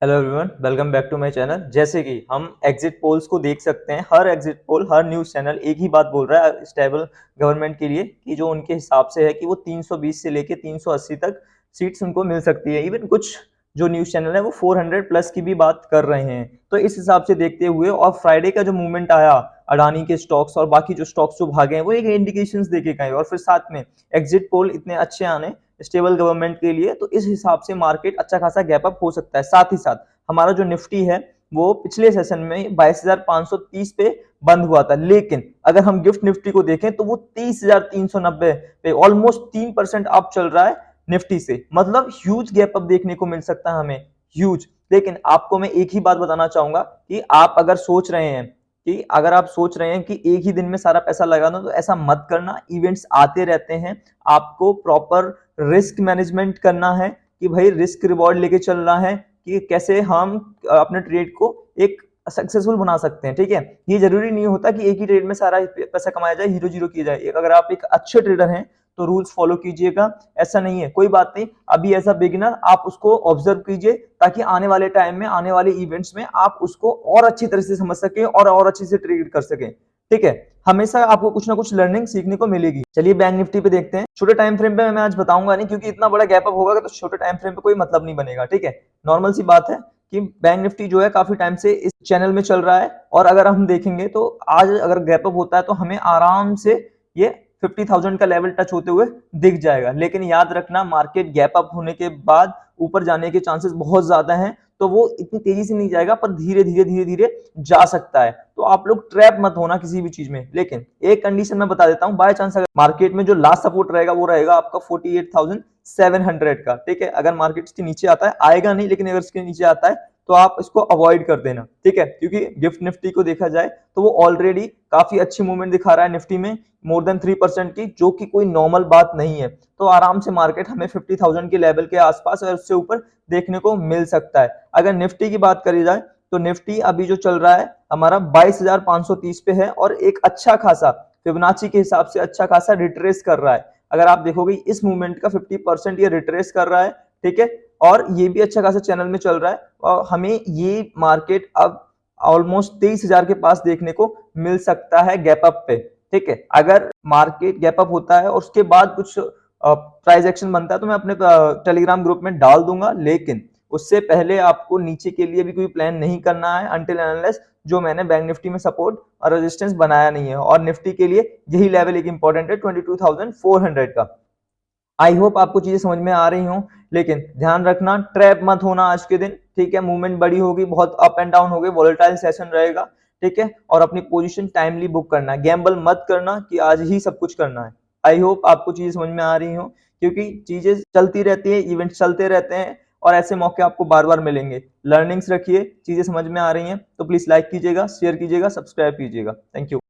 Hello everyone, welcome back to my channel. जैसे कि हम एग्जिट पोल्स को देख सकते हैं, हर एग्जिट पोल, हर न्यूज़ चैनल एक ही बात बोल रहा है स्टेबल गवर्नमेंट के लिए कि जो उनके हिसाब से है कि वो 320 से लेके 380 तक सीट्स उनको मिल सकती है। इवन कुछ जो न्यूज़ चैनल है वो 400 प्लस की भी बात कर रहे हैं। तो इस हिसाब से देखते हुए और फ्राइडे का जो मूवमेंट आया अडानी के स्टॉक्स और बाकी जो स्टॉक्स जो भागे हैं वो एक इंडिकेशंस देके गए और फिर साथ में एग्जिट पोल इतने अच्छे आने स्टेबल गवर्नमेंट के लिए, तो इस हिसाब से मार्केट अच्छा खासा गैप अप हो सकता है। साथ ही साथ हमारा जो निफ्टी है वो पिछले सेशन में 22,530 पे बंद हुआ था, लेकिन अगर हम गिफ्ट निफ्टी को देखें तो वो 30,390 पे ऑलमोस्ट 3% अप चल रहा है निफ्टी से। मतलब ह्यूज गैप अप देखने को मिल सकता है हमें, ह्यूज। लेकिन आपको मैं एक ही बात बताना चाहूंगा कि आप अगर सोच रहे हैं कि एक ही दिन में सारा पैसा लगा दो, तो ऐसा मत करना। इवेंट्स आते रहते हैं, आपको प्रॉपर रिस्क मैनेजमेंट करना है कि भाई रिस्क रिवॉर्ड लेके चलना है कि कैसे हम अपने ट्रेड को एक सक्सेसफुल बना सकते हैं। ठीक है, ये जरूरी नहीं होता कि एक ही ट्रेड में सारा पैसा कमाया जाए, हीरो जीरो किया जाए। अगर आप एक अच्छे ट्रेडर हैं तो रूल्स फॉलो कीजिएगा, ऐसा नहीं है कोई बात नहीं। अभी एज अ बिगिनर आप उसको ऑब्जर्व कीजिए ताकि आने वाले टाइम में, आने वाले इवेंट्स में आप उसको और अच्छी तरह से समझ सके और अच्छे से ट्रेड कर सके। ठीक है, हमेशा आपको कुछ ना कुछ लर्निंग सीखने को मिलेगी। चलिए बैंक निफ्टी पे देखते हैं। छोटे टाइम फ्रेम पे मैं आज बताऊंगा नहीं, क्योंकि इतना बड़ा गैप अप होगा तो छोटे टाइम फ्रेम पे कोई मतलब नहीं बनेगा। ठीक है, नॉर्मल सी बात है कि बैंक निफ्टी जो है काफी टाइम से इस चैनल में चल रहा है, और अगर हम देखेंगे तो आज अगर गैप अप होता है तो हमें आराम से ये 50,000 का लेवल टच होते हुए दिख जाएगा। लेकिन याद रखना, मार्केट गैप अप होने के बाद ऊपर जाने के चांसेस बहुत ज्यादा हैं, तो वो इतनी तेजी से नहीं जाएगा पर धीरे धीरे धीरे धीरे जा सकता है। तो आप लोग ट्रैप मत होना किसी भी चीज में। लेकिन एक कंडीशन मैं बता देता हूं, बाय चांस अगर मार्केट में जो लास्ट सपोर्ट रहेगा वो रहेगा आपका 48,700 का। ठीक है, अगर मार्केट इसके नीचे आता है, आएगा नहीं, लेकिन अगर इसके नीचे आता है तो आप इसको अवॉइड कर देना। ठीक है, क्योंकि गिफ्ट निफ्टी को देखा जाए तो वो ऑलरेडी काफी अच्छी मूवमेंट दिखा रहा है निफ्टी में, मोर देन 3% की, जो कि कोई नॉर्मल बात नहीं है। तो आराम से मार्केट हमें 50,000 के लेवल के आसपास और उससे ऊपर देखने को मिल सकता है। अगर निफ्टी की बात करी जाए तो निफ्टी अभी जो चल रहा है हमारा 22,530 पे है और एक अच्छा खासा फिबोनाची के हिसाब से अच्छा खासा रिट्रेस कर रहा है। अगर आप देखोगे इस मूवमेंट का 50% ये रिट्रेस कर रहा है। ठीक है, और ये भी अच्छा खासा चैनल में चल रहा है और हमें ये मार्केट अब ऑलमोस्ट 23,000 के पास देखने को मिल सकता है गैप अप पे। ठीक है, अगर मार्केट गैप अप होता है और उसके बाद कुछ प्राइस एक्शन बनता है तो मैं अपने टेलीग्राम ग्रुप में डाल दूंगा, लेकिन उससे पहले आपको नीचे के लिए भी कोई प्लान नहीं करना है अनटिल अनलेस जो मैंने बैंक निफ्टी में सपोर्ट और रेजिस्टेंस बनाया नहीं है। और निफ्टी के लिए यही लेवल एक इंपॉर्टेंट है 22,400 का। आई होप आपको चीजें समझ में आ रही हो, लेकिन ध्यान रखना ट्रैप मत होना आज के दिन। ठीक है, मूवमेंट बड़ी होगी, बहुत अप एंड डाउन होगी, वॉलेटाइल सेशन रहेगा। ठीक है, और अपनी पोजीशन टाइमली बुक करना है, गैम्बल मत करना कि आज ही सब कुछ करना है। आई होप आपको चीजें समझ में आ रही हो, क्योंकि चीजें चलती रहती है, इवेंट चलते रहते हैं और ऐसे मौके आपको बार बार मिलेंगे। लर्निंग्स रखिए, चीजें समझ में आ रही हैं तो प्लीज लाइक कीजिएगा, शेयर कीजिएगा, सब्सक्राइब कीजिएगा। Thank you.